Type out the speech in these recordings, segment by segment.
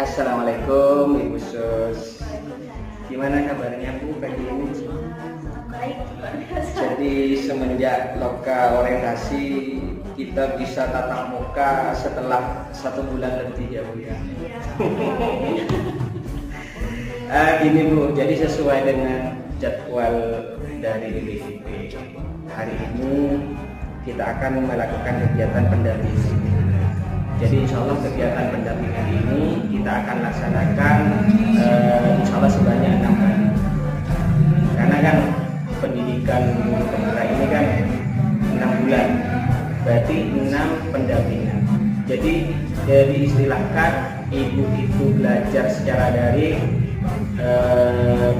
Assalamualaikum Ibu Sus. Gimana kabarnya Bu pagi ini? Baik, Jadi semenjak loka orientasi kita bisa tatap muka setelah 1 bulan lebih ya Bu ya. Gini Bu, jadi sesuai dengan jadwal dari BPDB hari ini kita akan melakukan kegiatan pendampingan. Jadi insya Allah kegiatan pendampingan ini kita akan laksanakan insya Allah sebanyak 6 kali. Karena kan pendidikan guru penggerak ini kan 6 bulan, berarti 6 pendampingan. Jadi diistilahkan ibu itu belajar secara daring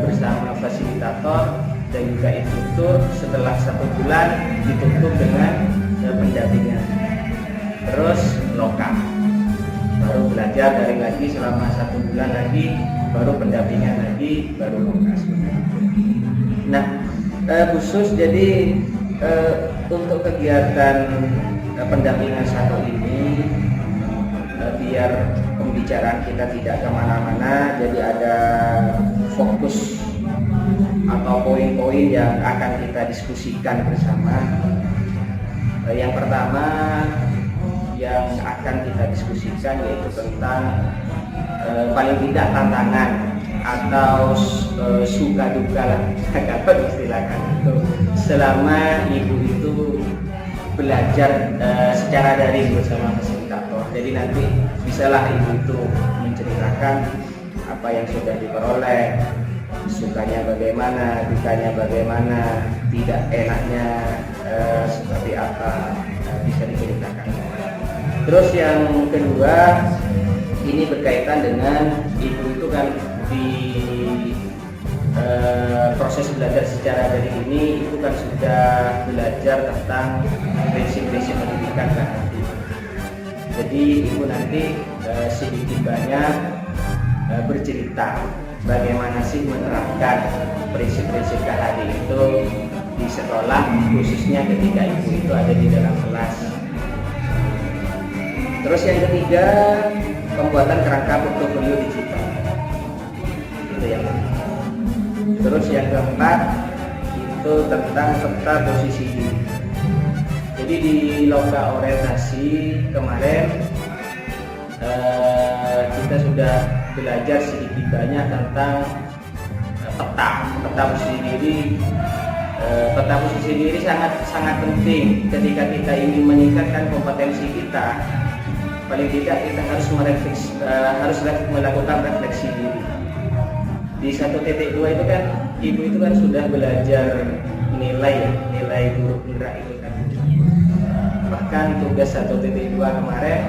bersama fasilitator dan juga instruktur. Setelah 1 bulan ditutup dengan pendampingan. Terus loka, baru belajar daring lagi selama 1 bulan lagi, baru pendampingan lagi, baru loka. Nah, khusus jadi untuk kegiatan pendampingan satu ini, biar pembicaraan kita tidak kemana-mana, jadi ada fokus atau poin-poin yang akan kita diskusikan bersama. Yang pertama yang akan kita diskusikan yaitu tentang paling tidak tantangan atau suka duka lah kalau diistilahkan itu selama ibu itu belajar secara daring bersama fasilitator. Jadi nanti bisalah ibu itu menceritakan apa yang sudah diperoleh, sukanya bagaimana, dukanya bagaimana, tidak enaknya seperti apa, bisa diceritakan. Terus yang kedua, ini berkaitan dengan ibu itu kan di proses belajar secara daring ini itu kan sudah belajar tentang prinsip-prinsip pendidikan kan nanti. Jadi ibu nanti sedikit banyak bercerita bagaimana sih menerapkan prinsip-prinsip KHD itu di sekolah, khususnya ketika ibu itu ada di dalam kelas. Terus yang ketiga, pembuatan kerangka portofolio digital. Itu yang ketiga. Terus yang keempat, itu tentang peta posisi diri. Jadi di loka orientasi kemarin kita sudah belajar sedikit banyak tentang peta posisi diri. Peta posisi diri sangat penting ketika kita ingin meningkatkan kompetensi kita. Paling tidak kita harus melakukan refleksi diri. Di 1.2 itu kan ibu itu kan sudah belajar nilai guru penggerak itu kan. Bahkan tugas 1.2 kemarin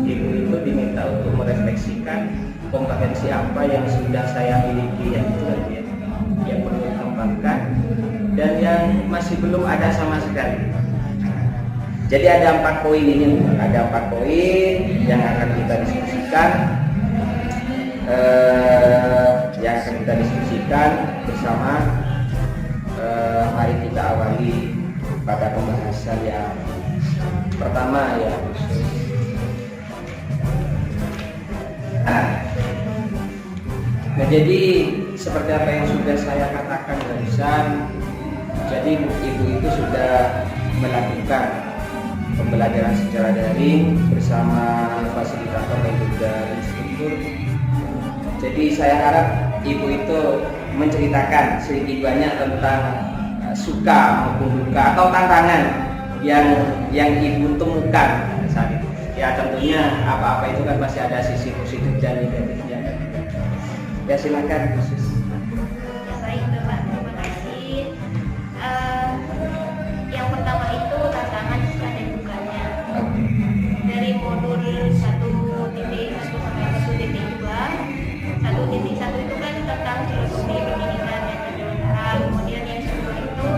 ibu itu diminta untuk merefleksikan kompetensi apa yang sudah saya miliki, yang itu kan ya, yang perlu dikembangkan dan yang masih belum ada sama sekali. Jadi ada 4 poin ini, ada 4 poin yang akan kita diskusikan, bersama. Mari kita awali pada pembahasan yang pertama ya. Nah, jadi seperti apa yang sudah saya katakan barusan, jadi ibu itu sudah melakukan pembelajaran secara daring bersama fasilitator dan juga instruktur. Jadi saya harap ibu itu menceritakan sedikit banyak tentang suka maupun duka atau tantangan yang ibu temukan saat itu. Ya tentunya apa-apa itu kan masih ada sisi positif dan negatifnya. Ya silakan khusus. baik Bapak, terima kasih. Yang pertama itu tantangan suka dan dukanya. Dari modul 1.1 sampai 1.2. 1.1 itu kan tentang filosofi pendidikan dan kejuaraan. Kemudian yang kedua itu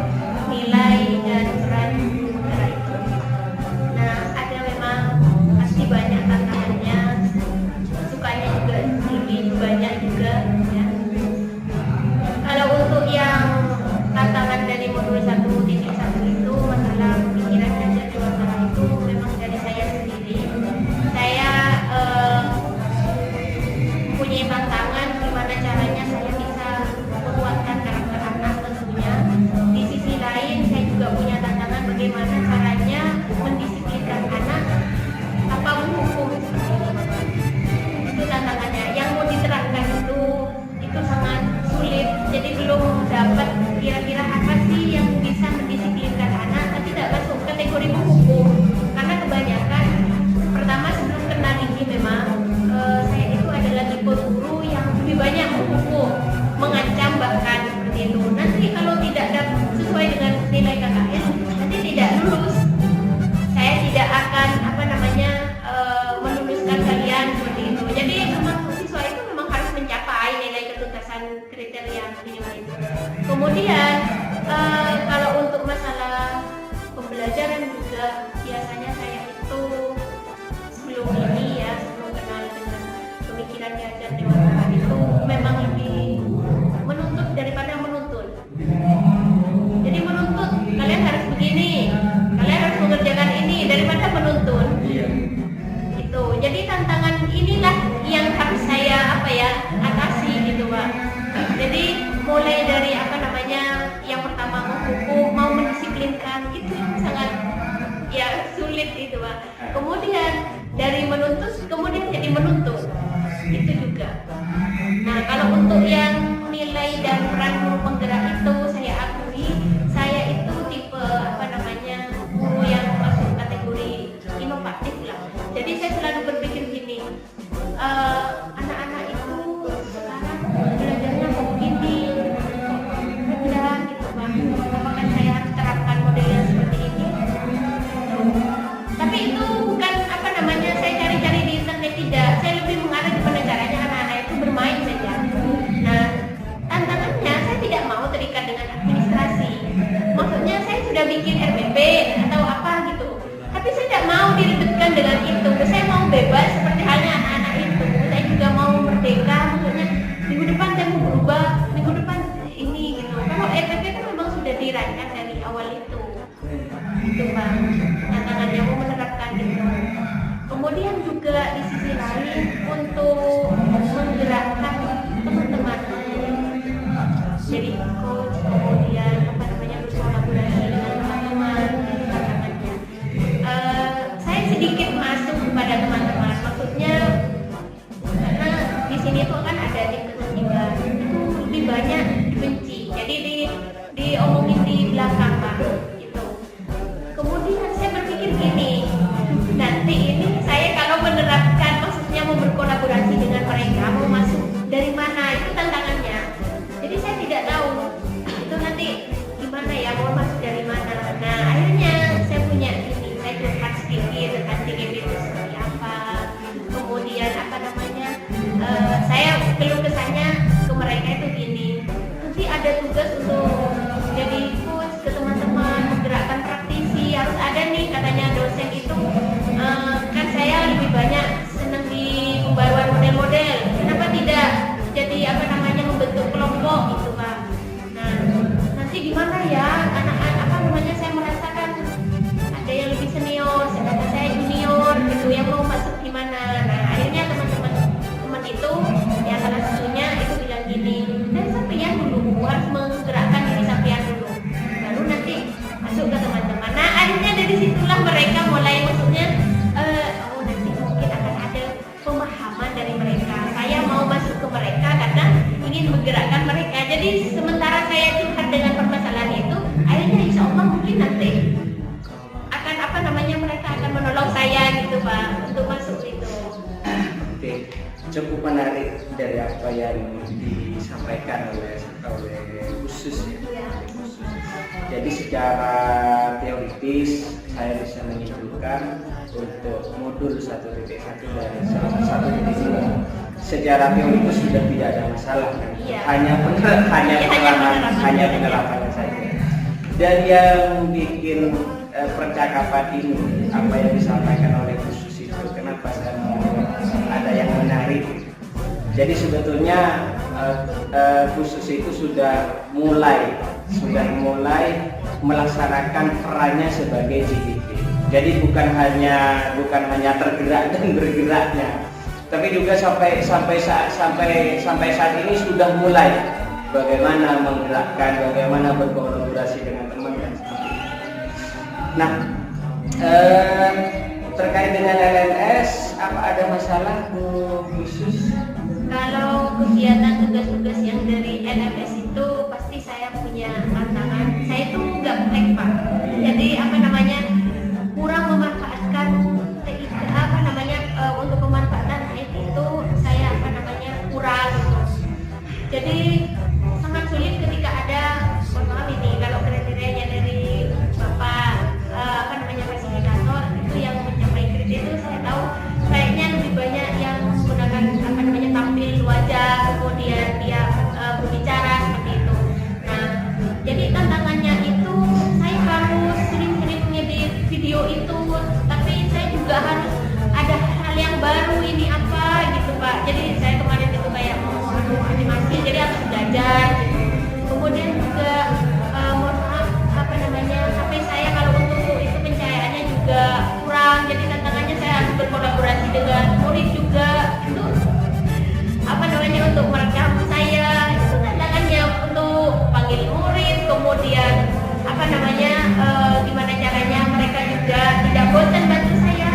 nilai dan peran guru penggerak itu. Nah, ada memang pasti banyak tantangannya, sukanya juga lebih banyak juga ya. dapat kira-kira apa sih yang bisa mendisiplinkan anak, tapi tidak masuk kategori buku. Karena kebanyakan pertama sebelum kenal ini memang saya itu adalah tipe guru yang lebih banyak buku, mengancam bahkan seperti itu. Nanti kalau tidak sesuai dengan nilai KKN, nanti tidak lulus. Saya tidak akan meluluskan kalian seperti itu. Jadi memang siswa itu memang harus mencapai nilai ketuntasan kriteria minimal itu. Kemudian kalau untuk masalah pembelajaran juga biasanya saya itu sebelum kenal dengan pemikiran diajar Dewan Tuhan itu memang lebih menuntut daripada menuntun. Jadi menuntut, kalian harus begini, kalian harus mengerjakan ini daripada menuntun. Gitu. Jadi tantangan inilah yang harus saya atasi gitu Pak. Jadi mulai dari yang pertama mau mendisiplinkan itu yang sangat sulit itu Pak. Kemudian dari menuntut kemudian jadi menuntut itu juga. Nah kalau untuk yang nilai dan peran guru penggerak itu saya akui saya itu tipe guru yang masuk kategori inovatif lah. Jadi saya selalu berpikir gini, anak-anak itu sekarang belajarnya kok begini, rendah gitu Bang. Apakah saya harus terapkan model yang seperti ini? Tapi itu bukan saya cari-cari di internet, tidak. Saya lebih mengarah kepada caranya anak-anak itu bermain saja. Nah, tantangannya saya tidak mau terikat dengan administrasi. Maksudnya saya sudah bikin RPP atau apa gitu. Tapi saya tidak mau diribetkan dengan itu. Saya mau bebas seperti halnya anak-anak itu. Saya juga mau merdeka. Maksudnya minggu depan saya mau berubah, minggu depan ini gitu. Kalau RPP kan memang sudah dirancang dari awal itu. Itu Bang. Tantangannya mau menerapkan itu. Kemudian juga di sisi lain untuk menggerakkan teman-teman. Jadi coach, kemudian berkolaborasi dengan teman-teman, tantangannya. Saya sedikit masuk kepada teman-teman. Maksudnya karena di sini tuh kan ada tim ketertiban itu lebih banyak dibenci. Jadi diomongin di belakang Pak. Gitu. Kemudian saya berpikir gini. Nanti ini saya kalau menerapkan, maksudnya mau berkolaborasi dengan mereka, mau masuk dari mana, itu tantangannya. Jadi saya tidak tahu itu nanti gimana mau masuk dari mana. Nah akhirnya saya punya ini, saya curhat sedikit tentang TGP itu seperti apa. Kemudian saya keluh kesahnya ke mereka itu gini. Nanti ada tugas untuk jadi coach ke teman-teman, menggerakkan praktisi, harus ada nih katanya dosen itu. Kan saya lebih banyak senang di pembaruan model-model. Kenapa tidak jadi membentuk kelompok gitu Pak. Nah nanti gimana anak-anak saya merasakan ada yang lebih senior, sedangkan saya junior gitu, yang mau masuk gimana. Nah akhirnya teman-teman itu salah satunya itu bilang gini, dan sampean dulu harus menggerakkan diri sampean dulu, baru nanti masuk ke teman-teman. Nah akhirnya dari situlah mereka mulai maksudnya nanti mungkin akan ada pemahaman dari mereka. Saya mau masuk ke mereka karena ingin menggerakkan mereka. Jadi sementara saya curhat dengan permasalahan itu, akhirnya insya Allah mungkin nanti akan mereka akan menolong saya gitu Pak untuk masuk itu. Oke, cukup menarik dari apa yang disampaikan oleh khusus ya. Jadi secara teoritis saya bisa menyimpulkan untuk modul 1.1 dan 1.2 secara teoritis sudah tidak ada masalah kan? Iya. hanya penerapannya saja. Dan yang bikin percakapan ini apa yang disampaikan oleh khusus itu, kenapa saya mau ada yang menarik. Jadi sebetulnya khusus itu sudah mulai melaksanakan perannya sebagai GDP. Jadi bukan hanya tergerak dan bergeraknya, tapi juga sampai saat ini sudah mulai bagaimana menggerakkan, bagaimana berkolaborasi dengan teman dan sebagainya. Nah, terkait dengan LMS, apa ada masalah khusus? Kalau kegiatan tugas-tugas yang dari LMS itu pasti saya Pak. Jadi apa namanya, kurang memanfaatkan untuk pemanfaatan IT itu saya kurang gitu. Jadi sangat sulit ketika ada, mohon maaf ini kalau kriterianya dari Bapak fasilitator itu yang mencapai kriteria itu, saya tahu kayaknya lebih banyak yang menggunakan tampil wajah, kemudian dia berbicara seperti itu. Nah, jadi tantangannya itu saya harus sering-sering ngedit video itu, tapi saya juga harus ada hal yang baru, ini apa gitu Pak. Jadi saya kemarin itu kayak mau animasi, jadi harus belajar gitu. Kemudian juga mohon maaf HP saya kalau untuk itu pencahayaannya juga kurang, jadi tantangannya saya harus berkolaborasi dengan murid juga itu untuk merekam saya, itu tantangannya untuk panggil murid, kemudian gimana caranya mereka juga tidak bosan bantu saya,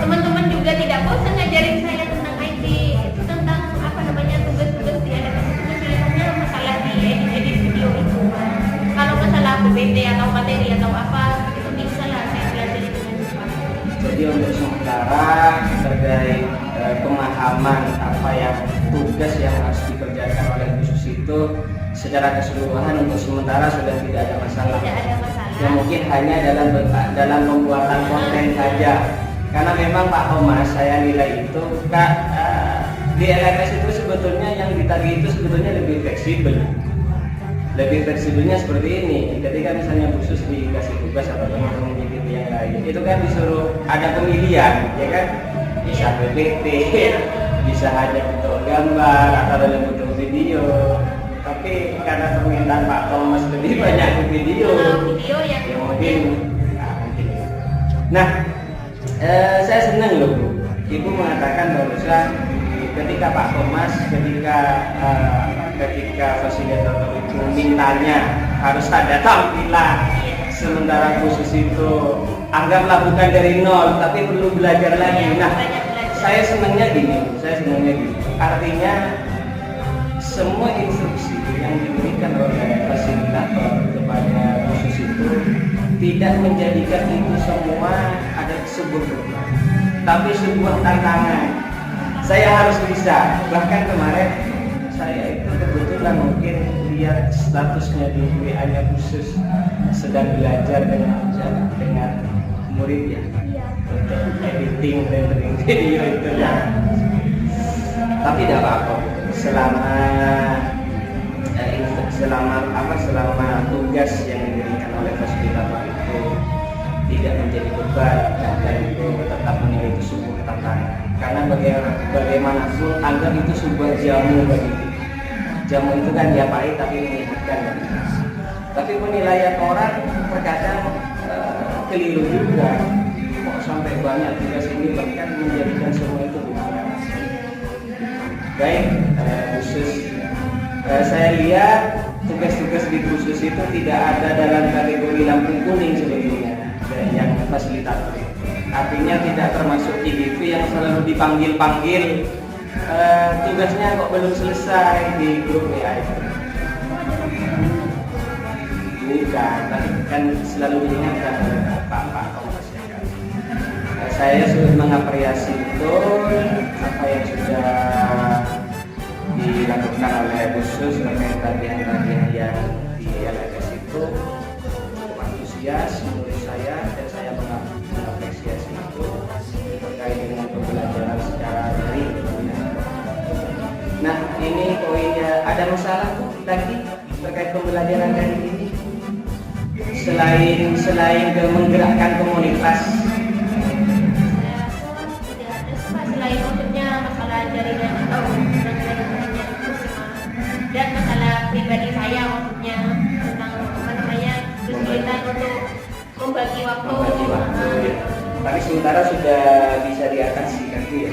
teman-teman juga tidak bosan ngajarin saya tentang IT, itu tentang tugas-tugas di LMS itu kesulitannya masalah di edit video itu. Kalau masalah PPT atau materi atau apa itu bisa lah saya pelajari dengan cepat. Jadi untuk sementara terkait pemahaman apa yang tugas yang harus dikerjakan oleh khusus itu secara keseluruhan untuk sementara sudah tidak ada masalah. Tidak ada masalah. Ya mungkin hanya dalam pembuatan konten saja. Karena memang Pak Thomas saya nilai itu di LMS itu sebetulnya yang ditagih itu sebetulnya lebih fleksibel. Lebih fleksibelnya seperti ini. Ketika misalnya khusus dikasih tugas atau teman-teman yang lain, itu kan disuruh ada pemilihan, ya kan? Bisa PPT, bisa hanya bentuk gambar atau dalam bentuk video. Tapi karena permintaan Pak Thomas lebih banyak ke video yang mungkin. Nah, saya senang loh Bu, Ibu mengatakan barusan ketika Pak Thomas, ketika fasilitator itu mintanya harus ada tampilan, sementara khusus itu anggaplah bukan dari nol tapi perlu belajar lagi. Nah, saya senangnya gini, artinya semua instruksi yang diberikan oleh fasilitator kepada khusus itu tidak menjadikan itu semua ada sebuah beban, tapi sebuah tantangan. Saya harus bisa. Bahkan kemarin saya itu kebetulan mungkin lihat statusnya di WA-nya khusus sedang belajar dengan murid ya untuk editing rendering video itu ya. Tapi tidak apa-apa. Selama tugas yang diberikan oleh fasilitator itu tidak menjadi beban dan itu tetap menilai itu sebuah tantangan. Karena bagaimanapun anggap itu sebuah jamu bagi kita. Jamu itu kan dia pahit tapi menyehatkan. Tapi penilaian orang terkadang keliru juga. Kok sampai banyak tugas ini bahkan menjadikan semua itu beban. Baik, khusus saya lihat tugas-tugas di khusus itu tidak ada dalam kategori lampu kuning sebetulnya yang fasilitator. Artinya tidak termasuk IDV yang selalu dipanggil-panggil. Tugasnya kok belum selesai di grup WA itu. Bukan, tapi kan selalu diingatkan Pak Thomas ya kan. Saya sudah mengapresiasi betul apa yang sudah dilakukan oleh khusus terkait tagihan-tagihan yang di LMS itu cukup antusias menurut saya, dan saya mengapresiasi itu terkait dengan pembelajaran secara daring. Nah ini poinnya, ada masalah lagi terkait pembelajaran daring ini selain menggerakkan komunitas. Selain maksudnya masalah jaringan atau dan masalah pribadi saya, maksudnya tentang kesulitan untuk membagi waktu. Tapi sementara sudah bisa diatasi kan ya?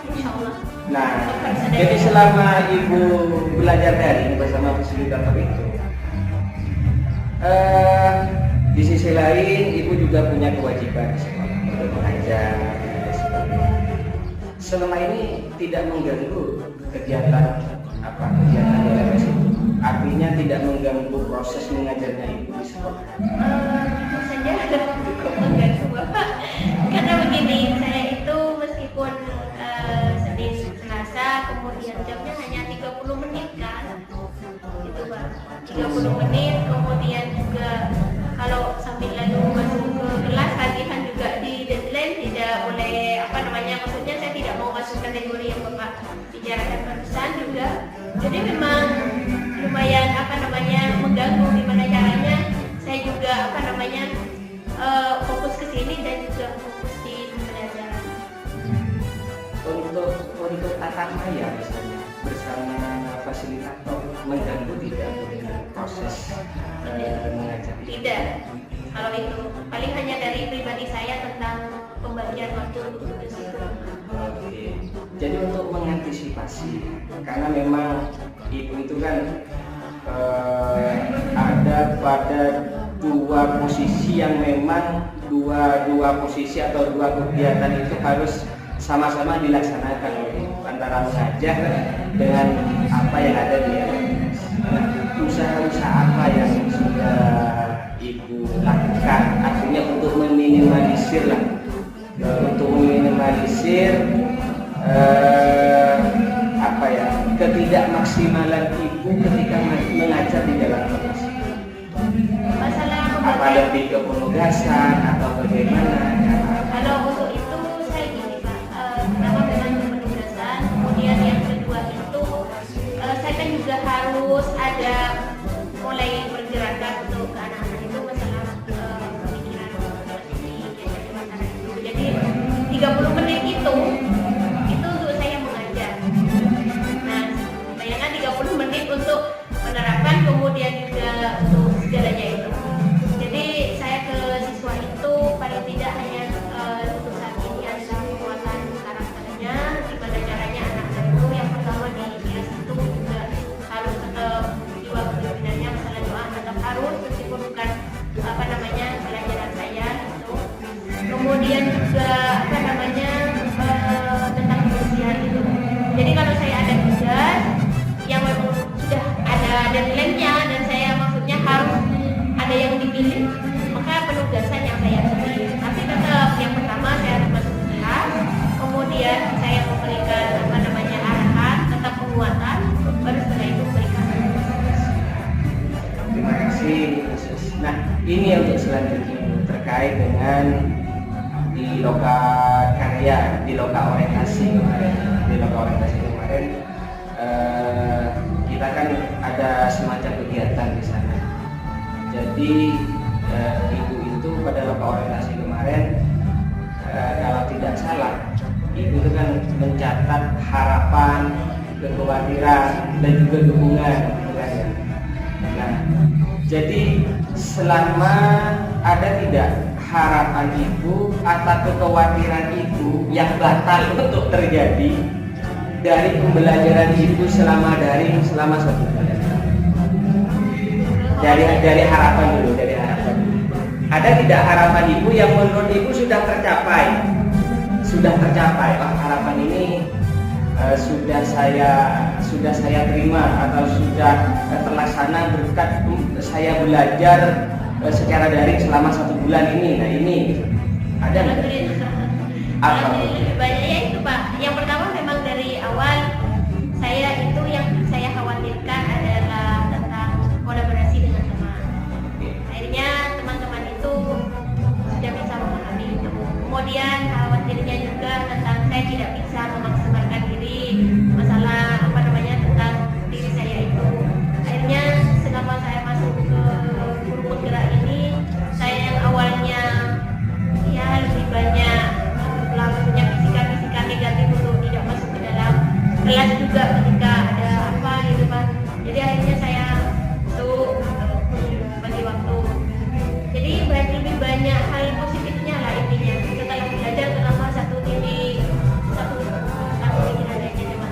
Insya Allah. Nah, jadi selama Ibu belajar daring bersama fasilitator itu, di sisi lain Ibu juga punya kewajiban di sekolah untuk mengajar. Selama ini tidak mengganggu kegiatan di LMS itu, artinya tidak mengganggu proses mengajarnya ibu di sekolah? Tentu saja cukup mengganggu Bapak. Karena begini, saya itu meskipun Senin Selasa, kemudian jamnya hanya 30 menit kan, itu Pak, 30 menit, kemudian juga kalau sambil lalu masuk ke kelas tagihan juga di deadline, tidak boleh maksudnya saya tidak mau masuk kategori yang Bapak bicarakan barusan juga. Jadi memang lumayan mengganggu. Gimana caranya saya juga fokus ke sini dan juga fokus di pembelajaran. Untuk tatap maya misalnya bersama fasilitator mengganggu tidak proses mengajar? Tidak. Kalau itu paling hanya dari pribadi saya tentang pembagian waktu di situ. Oke. Jadi untuk mengantisipasi, karena memang ibu itu kan ada pada dua posisi yang memang dua posisi atau dua kegiatan itu harus sama-sama dilaksanakan oleh ibu, antara mengajar dengan apa yang ada di LMS. Nah, usaha-usaha apa yang sudah ibu lakukan, artinya untuk meminimalisir ketidakmaksimalan ibu ketika mengajar di dalam kelas? Masalah Apa lebih ke penugasan atau bagaimana? Kalau untuk itu saya gini Pak, pertama memang penugasan, kemudian yang kedua itu saya kan juga harus ada mulai pergerakan untuk ke anak-anak itu masalah pemikiran di masyarakat itu. Jadi 30 menit itu untuk saya mengajar. Nah, bayangkan 30 menit untuk menerapkan, kemudian juga untuk segalanya itu. Jadi saya ke siswa itu paling tidak hanya untuk saat ini adalah penguatan karakternya, gimana caranya anak-anak itu yang pertama di kelas itu juga harus tetap jiwa kepemimpinannya, masalah doa tetap harus meskipun bukan pelajaran saya itu. Kemudian juga tentang kebersihan itu. Jadi kalau saya ada tugas yang memang sudah ada deadline-nya dan saya maksudnya harus ada yang dipilih, maka penugasan yang saya pilih. Tapi tetap yang pertama saya harus masuk kelas, kemudian saya memberikan arahan, tetap penguatan, baru setelah itu memberikan. Terima kasih khusus. Nah, ini untuk selanjutnya terkait dengan di loka karya, di loka orientasi kemarin. Kita kan ada semacam kegiatan di sana. Jadi ibu itu pada loka orientasi kemarin, kalau tidak salah, ibu itu kan mencatat harapan, kekhawatiran dan juga dukungan. Nah, jadi selama ada tidak harapan ibu atau kekhawatiran ibu yang batal untuk terjadi dari pembelajaran ibu selama satu bulan? Dari harapan dulu, Ada tidak harapan ibu yang menurut ibu sudah tercapai? Oh, harapan ini sudah saya terima atau sudah terlaksana berkat saya belajar secara daring selama 1 bulan ini. Nah, ini ada nggak? Apa? Lebih banyaknya itu Pak. Yang pertama memang dari awal saya itu yang saya khawatirkan adalah tentang kolaborasi dengan teman. Akhirnya teman-teman itu sudah bisa memahami itu. Kemudian khawatirnya juga tentang saya tidak bisa memaksimalkan diri, masalah tentang diri saya itu. Akhirnya selama saya masuk ke guru penggerak ini, saya yang awalnya ya lebih banyak maksudnya bisikan-bisikan negatif untuk tidak masuk ke dalam kelas juga ketika ada apa gitu Pak. Jadi akhirnya saya tuh bagi waktu. Jadi lebih banyak hal positifnya lah intinya. Setelah belajar selama satu pikiran aja Pak.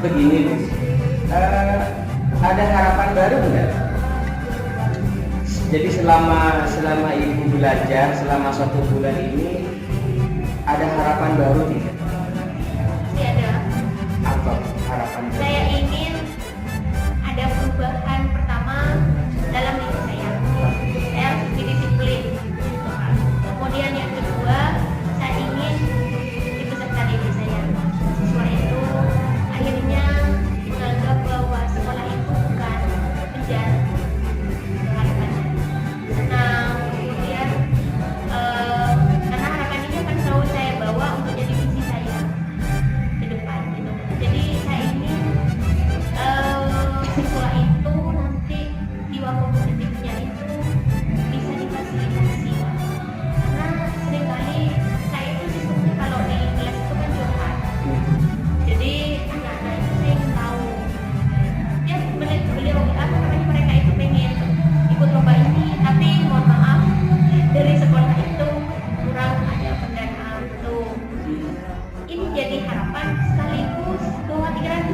Begini, ada harapan baru enggak? Jadi selama ibu belajar selama 1 bulan ini ada harapan baru tidak? Masih ada. Apa harapan baru? Saya ingin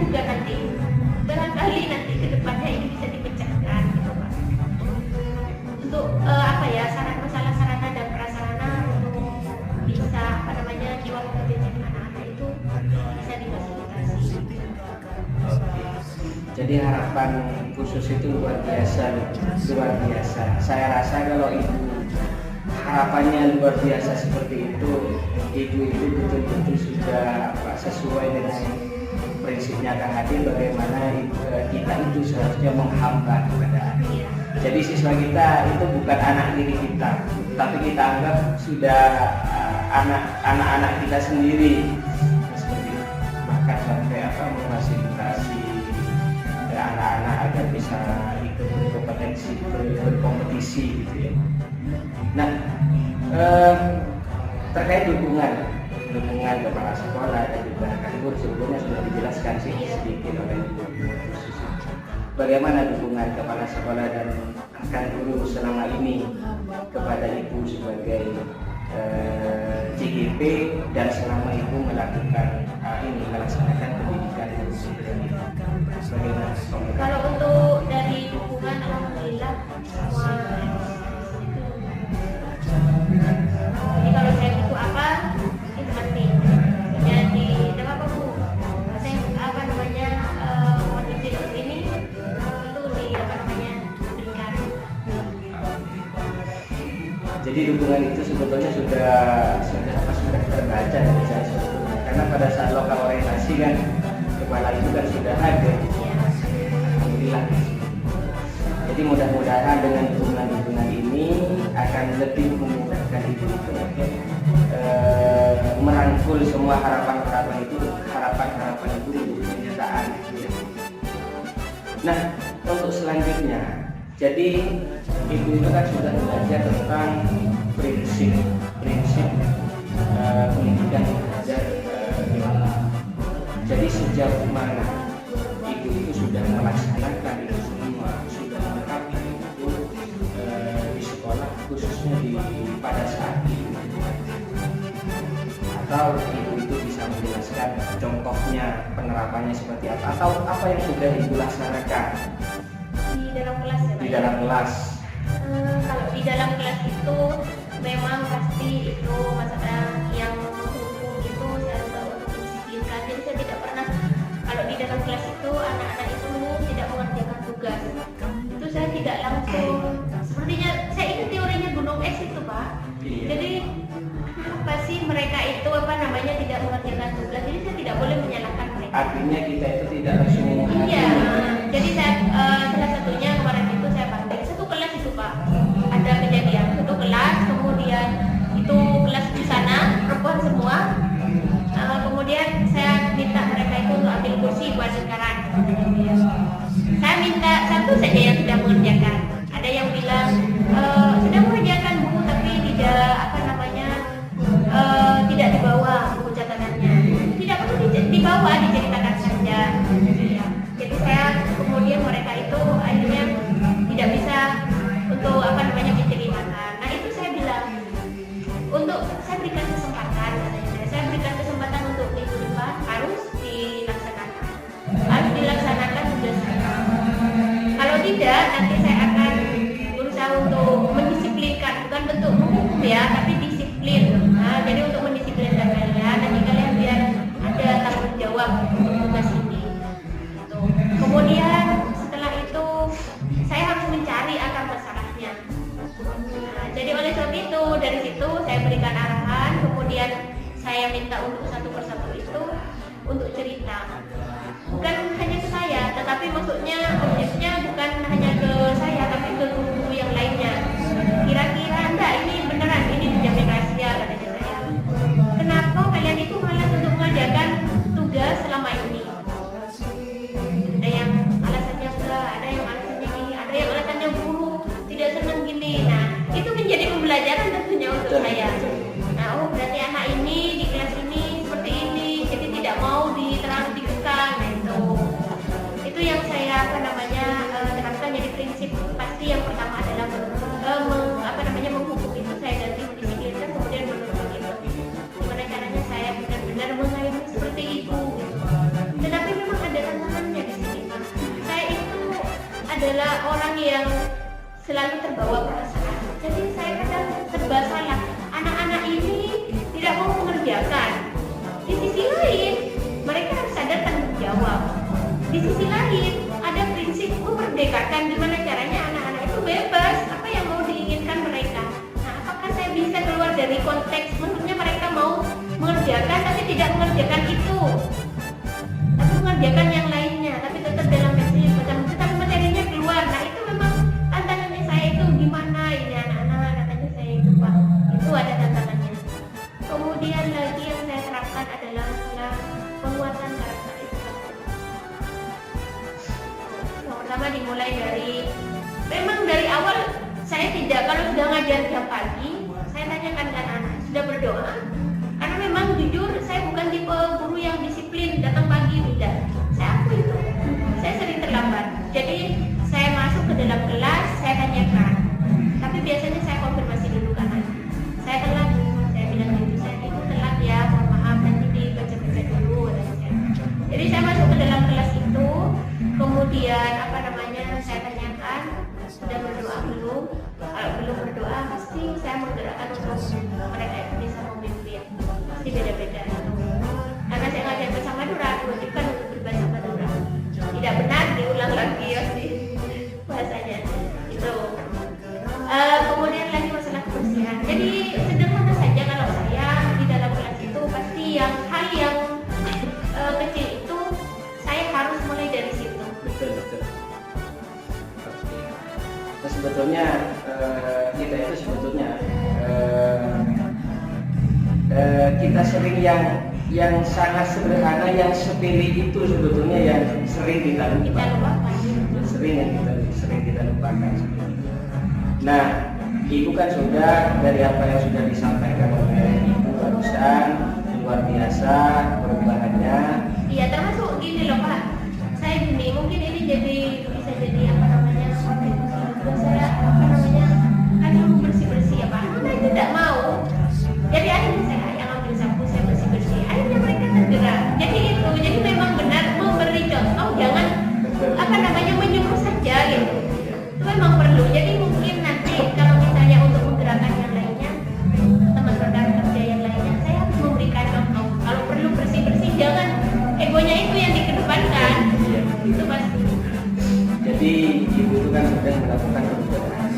juga nanti barangkali nanti kedepannya ini bisa dipecahkan gitu Pak. Untuk masalah sarana dan prasarana untuk bisa jiwa kompetensi anak-anak itu bisa difasilitasi. Jadi harapan khusus itu luar biasa. Saya rasa kalau ibu harapannya luar biasa seperti itu, ibu itu betul-betul sudah sesuai dengan prinsipnya Kang Adil, bagaimana kita itu seharusnya menghamba kepada anak. Jadi siswa kita itu bukan anak diri kita, tapi kita anggap sudah anak-anak kita sendiri. Seperti maka sampai memfasilitasi anak-anak agar bisa ikut berkompetisi gitu ya. Nah, terkait dukungan kepala sekolah dan juga guru sebelumnya sudah dijelaskan sedikit oleh Ibu. Bagaimana dukungan kepala sekolah dan rekan guru selama ini kepada Ibu sebagai CGP dan selama Ibu melakukan melaksanakan pendidikan guru ini? Bagaimana? Kalau untuk dari dukungan, alhamdulillah semua. Jadi kalau saya butuh apa, itu penting. Jadi apa Bu? Saya kondisi ini itu berikan. Jadi dukungan itu sebetulnya sudah terbaca dari saya sebetulnya. Karena pada saat lokal orientasi kan kepala itu kan sudah ada. Alhamdulillah. Jadi mudah-mudahan dengan dukungan ini akan lebih memudahkan ibu untuk merangkul semua harapan-harapan itu untuk kenyataan. Nah, untuk selanjutnya, jadi ibu itu kan sudah belajar tentang prinsip pendidikan belajar. Jadi sejauh mana ibu itu sudah melaksanakan itu semua, sudah menerapkan itu di sekolah, khususnya pada saat ini, atau ibu itu bisa menjelaskan contohnya penerapannya seperti apa, atau apa yang sudah ibu laksanakan di dalam kelas ya Pak? Di dalam kelas. Kalau di dalam kelas itu memang pasti itu masalah yang hukum itu saya untuk mendisiplinkan. Jadi saya tidak pernah, kalau di dalam kelas itu anak-anak itu tidak mengerjakan tugas, itu saya tidak langsung, sepertinya saya ingat teorinya gunung es itu Pak. Iya. Jadi apa sih mereka itu tidak mengerjakan tugas, jadi saya tidak boleh menyalahkan mereka. Artinya kita itu tidak langsung Iya, jadi saya salah satunya kemarin itu saya panggil satu kelas itu Pak, ada kejadian satu kelas, kemudian itu kelas di sana perempuan semua, kemudian saya minta mereka itu untuk ambil kursi buat lingkaran. Saya minta satu saja yang sudah mengerjakan. Ada yang bilang sudah mengerjakan Bu, tapi tidak dibawa buku catatannya. Tidak perlu dibawa, diceritakan saja. Jadi saya kemudian mereka itu akhirnya tidak bisa untuk menceritakan. Nah itu saya bilang saya berikan kesempatan, saya berikan kesempatan untuk minggu depan harus dilaksanakan tugasnya. Kalau tidak, nanti saya akan berusaha untuk mendisiplinkan, bukan bentuk menghukum ya, tapi disiplin. Nah, jadi untuk mendisiplinkan kalian, nanti kalian biar ada tanggung jawab untuk tugas ini. Gitu. Kemudian setelah itu saya harus mencari akar masalahnya. Nah, jadi oleh sebab itu dari situ saya berikan arahan, kemudian saya minta untuk satu persatu itu untuk cerita. Bukan hanya ke saya, tetapi maksudnya objeknya bukan hanya ke saya, tapi ke guru yang lainnya. Kira-kira enggak, ini beneran, ini dijamin rahasia katanya saya. Kenapa kalian itu malah untuk mengerjakan tugas selama ini? Ada yang alasannya enggak, ada yang alasannya ini, ada yang alasannya guru tidak senang gini. Nah, itu menjadi pembelajaran tentunya untuk saya. Nah, berarti anak ini di kelas ini seperti ini, jadi tidak mau dikekang. Nah, itu yang saya adalah orang yang selalu terbawa perasaan. Jadi saya kadang serba salah. Anak-anak ini tidak mau mengerjakan. Di sisi lain, mereka harus sadar tanggung jawab. Di sisi lain, ada prinsip memerdekakan, gimana caranya anak-anak itu bebas apa yang mau diinginkan mereka. Nah, apakah saya bisa keluar dari konteks, maksudnya mereka mau mengerjakan tapi tidak mengerjakan itu, tapi mengerjakan yang lainnya, tapi tetap dalam tapi materinya keluar. Nah, itu memang tantangannya saya itu gimana ini anak-anak, katanya saya itu Pak, itu ada tantangannya. Kemudian lagi yang saya terapkan adalah penguatan karakter itu. Yang pertama dimulai dari, memang dari awal saya tidak, kalau sudah ngajar jam pagi, saya tanyakan ke anak, sudah berdoa? Karena memang jujur saya bukan tipe guru yang disiplin datang pagi, tidak. Saya akui itu. Saya sering terlambat. Jadi saya masuk ke dalam kelas, saya tanyakan. Tapi biasanya saya konfirmasi dulu kan. Saya telat, saya bilang gitu, saya itu telat ya, mohon maaf, nanti dibaca-baca dulu. Jadi saya masuk ke dalam kelas itu, kemudian saya tanyakan, sudah berdoa belum? Kalau belum berdoa, pasti saya menggerakkan untuk mereka itu bisa memimpin. Pasti beda-beda. Karena saya ngajar bersama Madura, diwajibkan untuk berbahasa Madura. Tidak benar diulang lagi ya sih bahasanya. Itu. Kemudian lagi masalah kebersihan. Jadi sederhana saja kalau saya di dalam kelas itu pasti yang hal yang kecil itu saya harus mulai dari situ. Betul. Nah, sebetulnya kita itu sebetulnya kita sering yang sangat sederhana, yang sepele itu sebetulnya yang sering kita lupakan. Sering kita lupakan. Nah, Ibu kan sudah dari apa yang sudah disampaikan oleh Ibu barusan, luar biasa perubahannya. Iya, termasuk gini loh Pak. Saya gini, mungkin ini bisa jadi apa namanya kontribusi saya kan bersih-bersih ya Pak. Mereka tidak mau. Jadi akhirnya saya yang ambil sapu, saya bersih-bersih. Akhirnya mereka tergerak. Jadi memang benar memberi contoh, jangan menyuruh saja gitu. Itu memang perlu. Jadi mungkin nanti kalau misalnya untuk menggerakkan yang lainnya, teman rekan kerja yang lainnya, saya harus memberikan contoh. Kalau perlu bersih-bersih, jangan egonya itu yang dikedepankan. Itu pasti. Jadi Ibu itu kan sudah melakukan perubahan,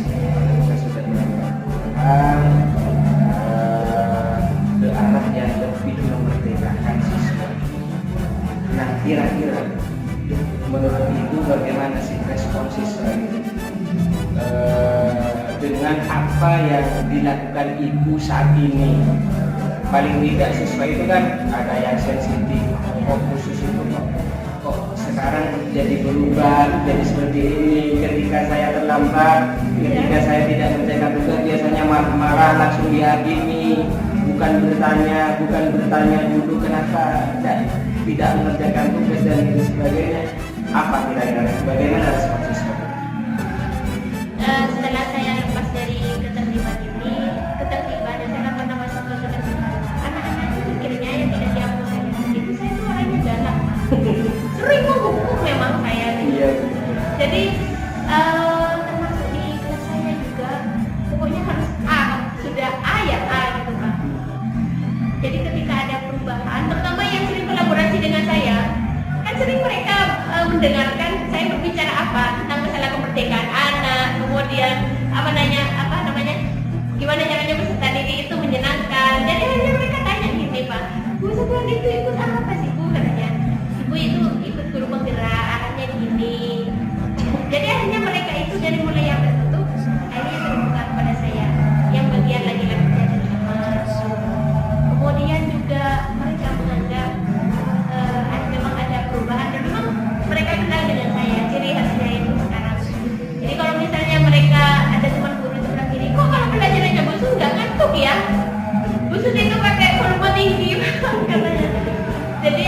ke arah yang lebih memerdekakan siswa. Nah, kira-kira menurut Ibu bagaimana sih respon siswa itu dengan apa yang dilakukan Ibu saat ini? Paling tidak siswa itu kan ada yang sensitif, khusus itu kok sekarang jadi berubah, jadi seperti ini. Ketika saya terlambat, ketika saya tidak mengerjakan tugas, biasanya marah-marah langsung dihakimi, bukan bertanya dulu kenapa tidak mengerjakan tugas dan sebagainya. Apa kira-kira bagaimana respon siswa? Setelah saya lepas dari ketertiban dan saya pernah masuk ke ketertiban, anak-anak itu pikirnya yang tidak diambil saya itu orangnya galak. Sering menghukum memang saya gitu. Jadi termasuk di kelas saya juga, pokoknya harus A, sudah A ya A gitu Pak. Jadi ketika ada perubahan, terutama yang sering kolaborasi dengan saya, kan sering mereka mendengarkan saya berbicara apa tentang masalah kemerdekaan anak, kemudian gimana caranya peserta didik itu menyenangkan. Jadi akhirnya mereka tanya gini Pak, Bu setelah itu ikut apa sih Bu, katanya Ibu itu ikut guru penggerak, arahnya gini. Jadi akhirnya mereka itu dari mulai yang tertutup akhirnya terbuka kepada saya, yang bagian lagi-lagi dari kelas. Kemudian juga mereka menganggap memang ada perubahan dan memang mereka kenal dengan saya, ciri khasnya itu sekarang. Jadi kalau misalnya mereka ada teman guru itu bilang gini, kok kalau belajarnya Bu Sun nggak ngantuk ya? Bu Sun itu pakai volume tinggi katanya. Jadi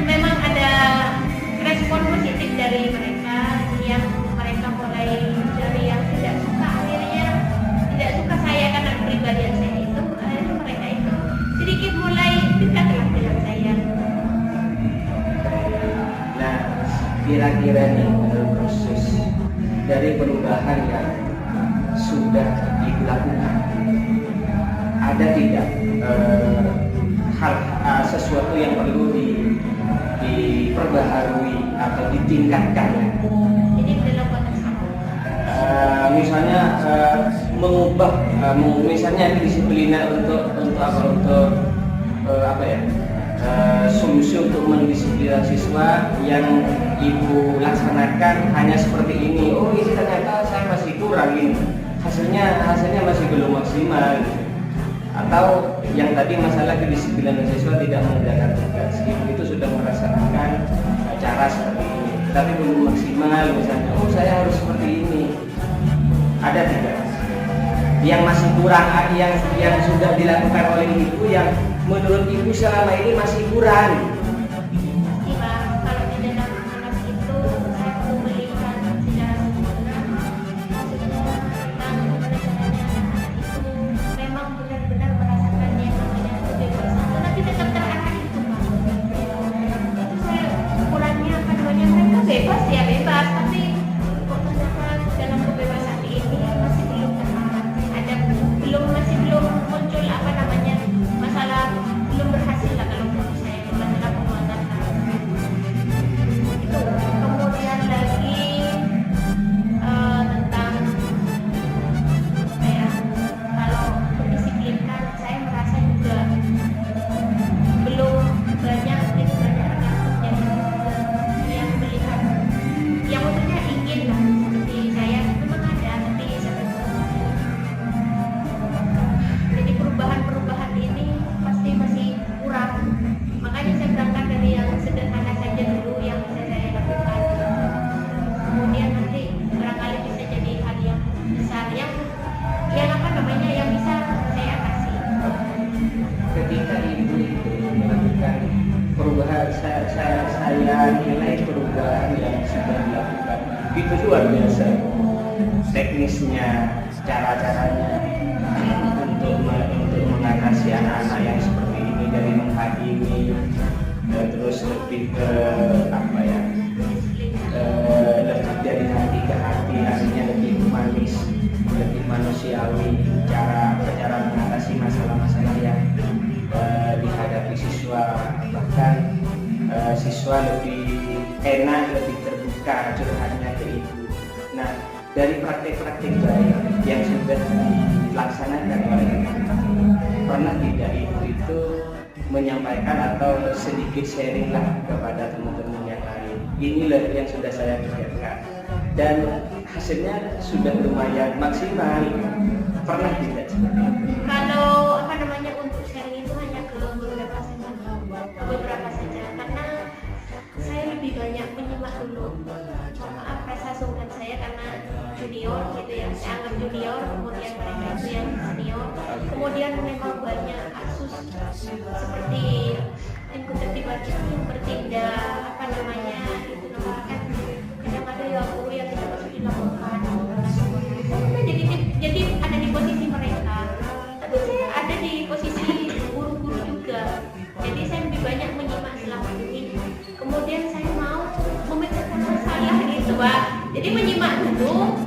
memang ada respon positif dari mereka yang mereka mulai dari yang tidak suka, akhirnya tidak suka saya karena kepribadian saya itu, akhirnya mereka itu sedikit mulai dekat dengan saya. Nah, kira-kira nih proses dari perubahan yang sudah dilakukan, ada tidak sesuatu yang perlu diperbaharui atau ditingkatkan? Jadi dalam konteks apa? Misalnya mengubah, misalnya kedisiplinan untuk solusi untuk mendisiplin siswa yang ibu laksanakan hanya seperti ini. Oh, ini ternyata saya masih kurang ini, hasilnya masih belum maksimal. Atau yang tadi masalah kedisiplinan siswa tidak mengerjakan tugas, ibu itu sudah merasakan cara seperti ini tapi belum maksimal, misalnya oh saya harus seperti ini. Ada tidak yang masih kurang, yang sudah dilakukan oleh ibu yang menurut ibu selama ini masih kurang? Pasti Pak, kalau di dalam anak itu saya perlu melihat secara sempurna, maksudnya tentang bagaimana caranya anak itu memang benar-benar merasakan yang namanya kebebasan, tetapi tetap terarah itu Pak. Itu saya kurangnya apa namanya, mereka bebas ya bebas, tapi kok ternyata dalam kebebasan ini masih belum terarah, masih belum muncul apa namanya masalah, belum berhasil lah kalau menurut saya itu masalah penguatan karakter. Itu kemudian lagi tentang apa ya, kalau berdisiplinkan saya merasa juga belum banyak gitu, banyak rekan yang melihat, yang maksudnya ingin lah seperti saya, memang ada tapi jadi perubahan ini pasti masih kurang. Makanya saya berangkat dari yang sederhana saja dulu yang bisa saya lakukan. Kemudian nanti barangkali bisa jadi hal yang besar yang apa namanya yang bisa saya atasi. Ketika ibu itu melakukan perubahan, saya nilai perubahan yang sudah dilakukan itu luar biasa. Teknisnya, cara-caranya untuk mengatasi anak-anak yang seperti ini, dari menghakimi terus lebih ke lebih dari hati ke hati, artinya lebih humanis, lebih manusiawi, cara mengatasi masalah-masalah yang dihadapi siswa, bahkan siswa lebih enak, lebih terbuka curhatnya ke ibu. Nah, dari praktik-praktik baik yang sudah dilaksanakan oleh ibu, pernah tidak ibu itu menyampaikan atau sedikit sharing lah kepada teman-teman yang lain, inilah yang sudah saya kerjakan dan hasilnya sudah lumayan maksimal? Pernah tidak seperti itu? Kalau apa namanya untuk sharing itu hanya ke beberapa saja, karena saya lebih banyak menyimak dulu. Maaf rasa sungkan saya karena junior gitu ya, saya anggap junior, kemudian mereka itu yang senior, kemudian memang banyak kasus seperti ikut terlibat yang bertindak apa namanya gitu loh, kan kadang ada yang guru yang tidak masuk dilakukan. Jadi ada di posisi mereka, tapi saya ada di posisi guru-guru juga. Jadi saya lebih banyak menyimak selama ini. Kemudian saya mau memecahkan masalah gitu Pak. Jadi menyimak dulu.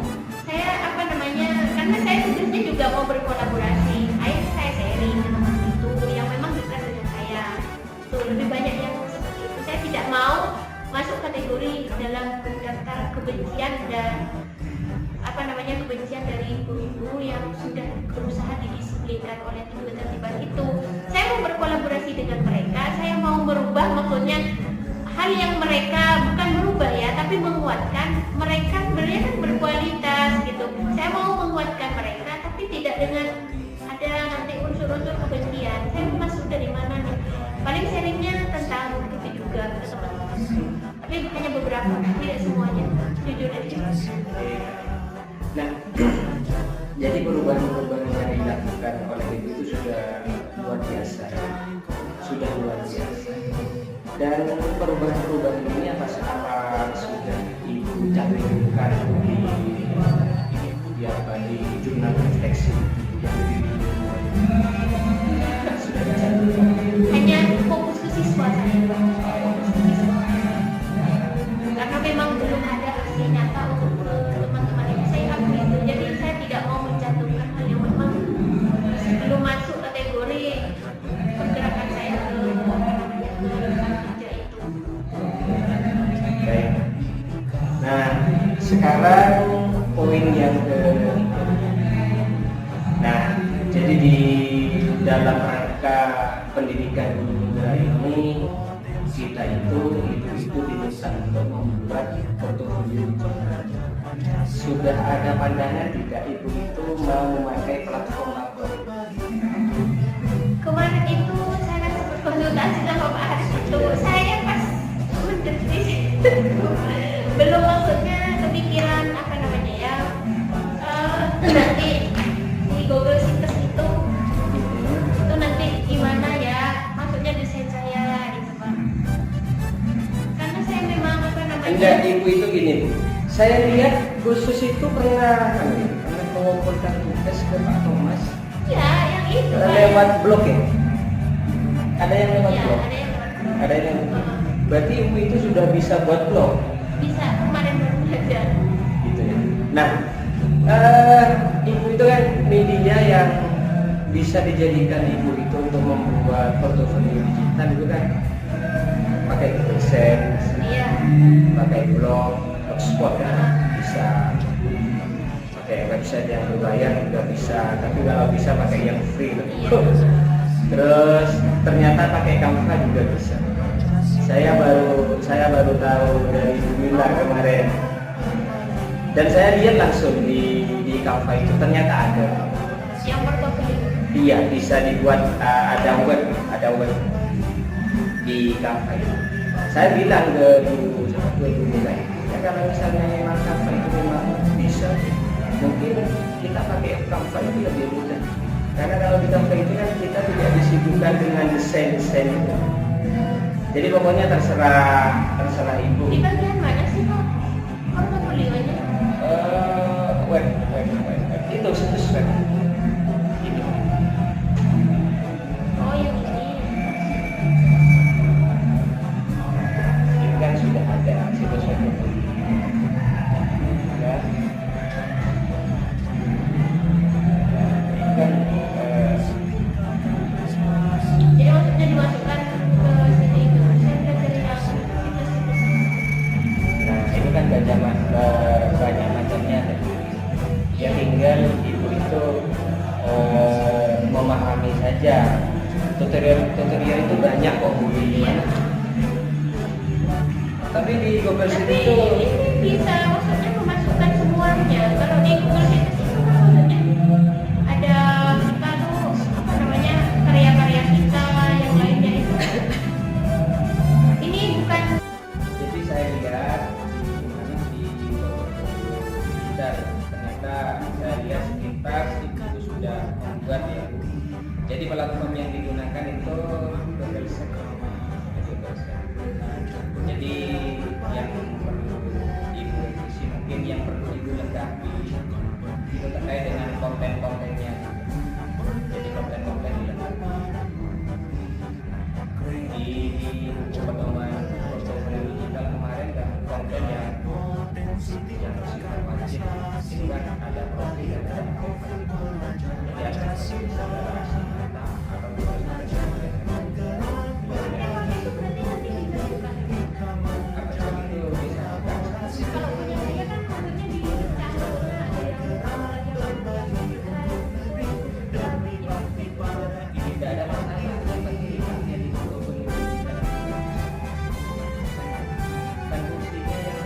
Saya apa namanya, karena saya tugasnya juga mau berkolaborasi. Akhirnya saya sharing teman itu yang memang dekat dengan saya. Tuh lebih banyak yang seperti itu. Saya tidak mau masuk kategori dalam daftar kebencian dan apa namanya kebencian dari guru-guru yang sudah berusaha didisiplinkan oleh tim ketertiban itu. Saya mau berkolaborasi dengan mereka, saya mau merubah, maksudnya hal yang mereka bukan merubah ya, tapi menguatkan mereka sebenarnya kan berkualitas gitu. Saya mau menguatkan mereka, tapi tidak dengan ada nanti unsur-unsur kebencian. Saya mau masuk dari mana nih? Paling sharingnya tentang itu juga ke teman-teman. Tapi hanya beberapa, tidak semuanya. Jujur aja. Nah, jadi perubahan-perubahan yang dilakukan oleh ibu itu sudah luar biasa, Dan perubahan-perubahan ini apa sudah ibu cantumkan di jurnal refleksi yang sudah dicantumkan? Hanya fokus ke siswa saya, fokus ke siswa. Karena memang belum ada aksi nyata untuk teman-teman Sekarang poin yang ketiga. Nah, jadi di dalam rangka pendidikan guru ini kita itu diminta untuk membuat portofolio. Sudah ada pandangan jika ibu itu mau memakai platform apa? Kemarin itu saya sempat konsultasi sama Pak Haris itu, saya pas mendetis belum maksudnya kepikiran apa namanya ya, nanti di Google Sites itu nanti gimana ya, maksudnya desain saya gitu Pak. Karena saya memang apa namanya. Enggak, ibu itu gini Bu. Saya lihat khusus itu pernah mengumpulkan tugas ke Pak Thomas. Ya, yang itu Pak. Lewat blog ya? Ada yang lewat Ya, blog? ada yang lewat blog. Ada yang lewat blog. Berarti ibu itu sudah bisa buat blog? Bisa, kemarin baru belajar. Gitu ya. Nah, ibu itu kan media yang bisa dijadikan ibu itu untuk membuat portofolio digital itu kan pakai AdSense, Iya. pakai blog, blogspot kan bisa, pakai website yang berbayar juga bisa, tapi kalau bisa pakai yang free loh. Iya. Terus ternyata pakai Canva juga bisa. Saya baru tahu dari Bu Mila kemarin. Dan saya lihat langsung di Canva itu ternyata ada. Yang portofolio. Iya, bisa dibuat ada web di Canva itu. Saya bilang ke Bu Mila, ya kalau misalnya memang Canva itu memang bisa, mungkin kita pakai Canva itu lebih mudah. Karena kalau di Canva itu kan kita tidak disibukkan dengan desain itu. Jadi pokoknya terserah ibu. Di bagian mana sih Pak portofolionya? Web itu situs web. Ini. Oh yang ini. Ini kan sudah ada situs web itu. Ya. Ini kan Jadi maksudnya dimasukkan ke sini itu. Saya belajar yang situs-situs. nah ini kan banyak macamnya. Ya tinggal ibu itu memahami saja. Tutorial itu banyak kok Bu. Iya. Tapi di Google Sheet Tapi itu ini bisa maksudnya memasukkan semuanya. Kalau di Google Sheet itu kan maksudnya ada kita tuh apa namanya karya-karya kita yang lainnya itu. Ini bukan. jadi saya lihat di kita ternyata saya lihat sekitar itu sudah membuat ya. Jadi platform yang digunakan itu Google Sheet. Jadi yang perlu ibu revisi mungkin yang perlu ibu lengkapi itu terkait dengan konten-kontennya. Jadi konten-konten dilengkapi. Di pedoman portofolio digital kemarin kan konten yang bersifat wajib itu kan ada profil dan ada profil. Jadi ada profil saudara Sinata atau Kalau punya saya kan maksudnya di tidak ada masalah seperti halnya di portofolio digital. Kan fungsinya yang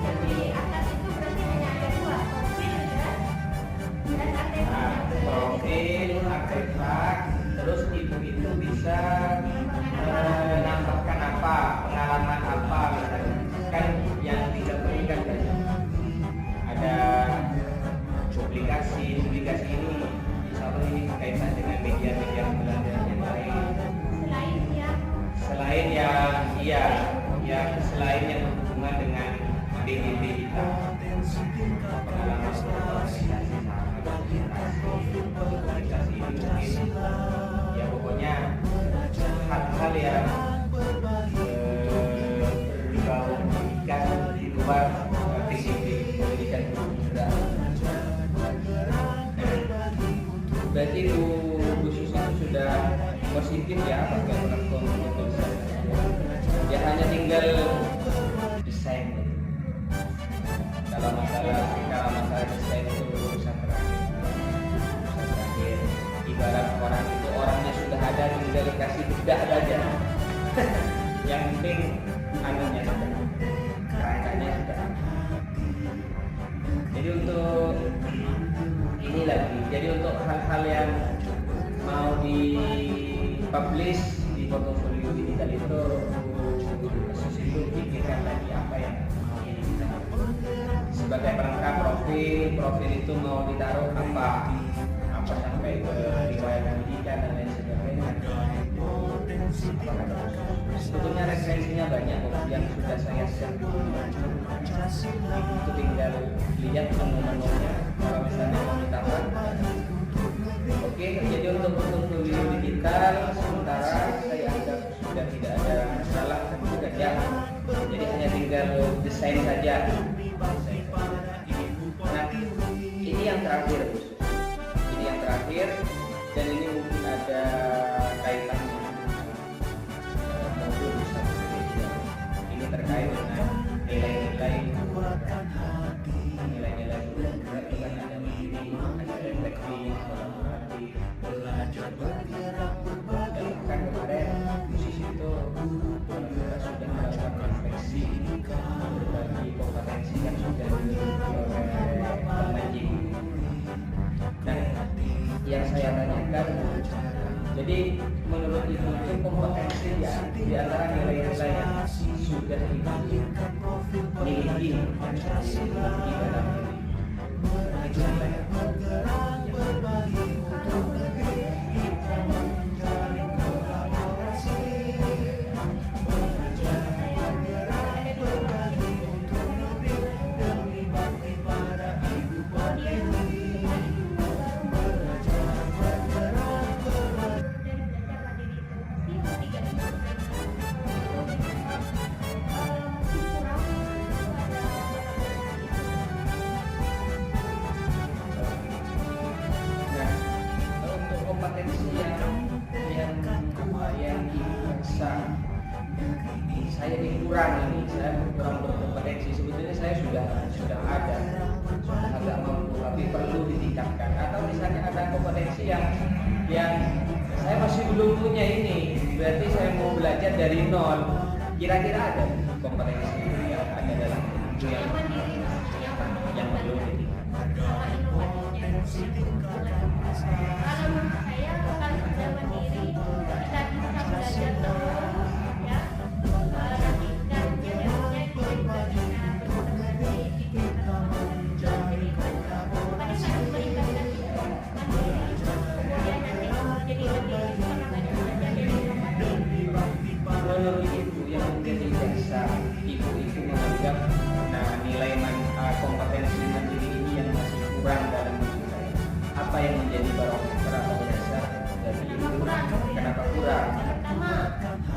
tadi di atas itu berarti hanya ada dua profil dan artefak. profil, artefak, terus ibu itu bisa menambahkan apa, pengalaman apa misalnya. Kan yang dilakukan kan banyak. Ada publikasi ini misalnya ini berkaitan dengan media-media pembelajaran yang lain. Selain yang berhubungan dengan BDB kita, pengalaman berorganisasi sama komunikasi ini mungkin ya pokoknya hal-hal yang berbau pendidikan di luar PDB pendidikan guru. Berarti Bu Susi itu sudah positif ya pakai platform Google Sheet. Ya hanya tinggal desain. Kalau masalah kasih bedah saja. Yang penting anunya sudah, kerangkanya sudah. Jadi untuk ini lagi, jadi untuk hal-hal yang mau di-publish di portofolio digital itu khusus itu pikirkan lagi apa yang mau ditaruh. Sebagai pelengkap profil itu mau ditaruh apa sampai ke riwayat pendidikan dan lain sebagainya. Sebetulnya referensinya banyak kok yang sudah saya share. Itu tinggal lihat menu-menunya kalau misalnya mau ditambah. Oke, jadi untuk portofolio digital sementara saya anggap sudah tidak ada masalah kerja. Jadi hanya tinggal desain saja. Nah, ini yang terakhir, ini yang terakhir, dan ini mungkin ada kaitan modul ini terkait dengan nilai-nilai bukan ada mimpi, ada refleksi, kolaborasi, belajar dan bahkan kemarin musisi itu sudah melakukan refleksi berbagi kompetensi yang sudah dimiliki oleh pengaji. Nah, yang saya tanyakan, jadi menurut itu kompetensi ya di antara nilai-nilai yang sudah dimiliki dalam diri itu saya kurang berkompetensi. Sebetulnya saya sudah ada, sudah agak mampu, tapi perlu ditingkatkan. Atau misalnya ada kompetensi yang saya masih belum punya ini, berarti saya mau belajar dari nol. Kira-kira ada kompetensi yang ada dalam itu yang belum Kalau menurut saya kalau kerja mandiri kita bisa belajar terus ya. Nanti caranya juga bisa berkomunikasi jadi pada saat melibatkan mandiri kemudian nanti jadi lebih karena banyak belajar dari menurut ibu yang menjadi dasar ibu itu menganggap nilai kompetensi mandiri ini yang masih kurang dalam diri saya. Apa yang menjadi barometer atau dasar dari ibu? Kenapa kurang? Pertama,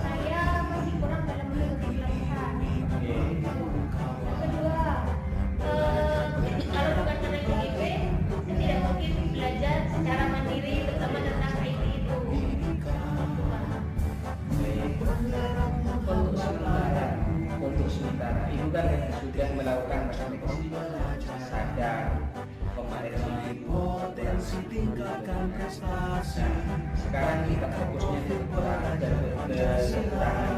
saya masih kurang dalam mengikuti pelatihan. Kedua, kalau bukan karena IGP, saya tidak mungkin belajar secara mandiri terutama tentang IT itu. Untuk sementara ibu kan sudah melakukan refleksi sadar kemarin potensi tingkatkan prestasi. Sekarang kita fokusnya ke kekurangan dan kekurangan.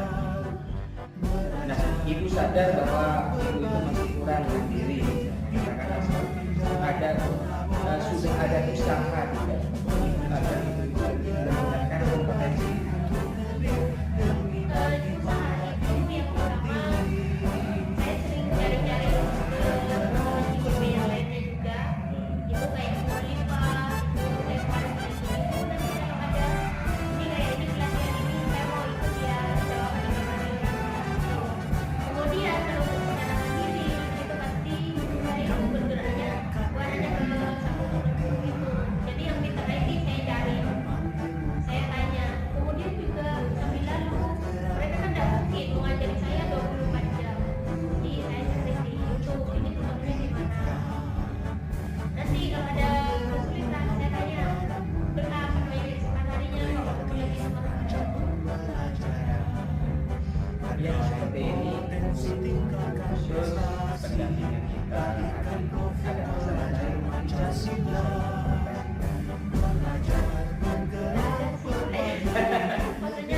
Nah, ibu sadar bahwa ibu itu masih kurang mandiri. Karena sudah ada usaha tidak agar ibu meningkatkan kompetensi. Yang seperti ini khusus pendampingan kita ada masalah lain maksudnya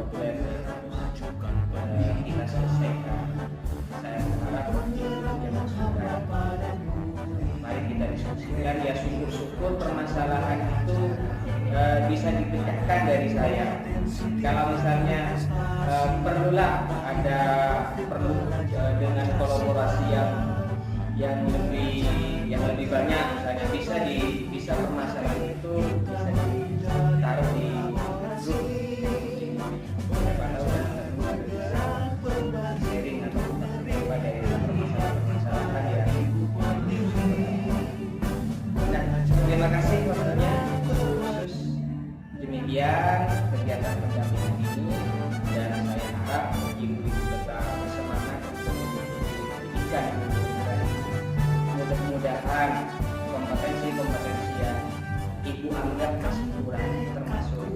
problem yang harus kita selesaikan. Saya berharap jangan sudah. Mari kita diskusikan, ya syukur-syukur permasalahan itu bisa dipecahkan dari saya. Kalau misalnya perlu dengan kolaborasi yang lebih banyak, misalnya bisa permasalahan itu bisa ditaruh di grup, siapa tahu bisa sharing atau apa dari permasalahan ya. Nah, terima kasih waktunya. Khusus demikian kegiatan pendampingan ini, dan saya harap ibu-ibu tetap bersemangat untuk pendidikan. Mudah-mudahan kompetensi yang ibu anggap masih kurang, termasuk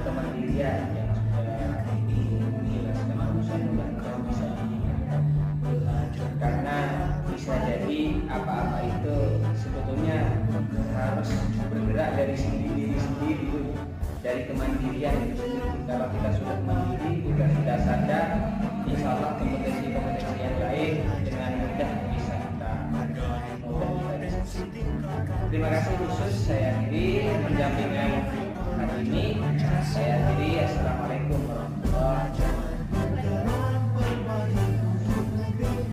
kemandirian yang sudah dijelaskan barusan, mudah-mudahan bisa diingatkan. Karena bisa jadi apa-apa itu sebetulnya harus bergerak dari diri sendiri dulu, dari kemandirian itu sendiri. Kalau kita sudah mandiri, sudah sadar, insya Allah kompetensi yang lain dengan mudah bisa kita Terima kasih khusus saya akhiri pendampingan hari ini. Saya akhiri. Assalamualaikum.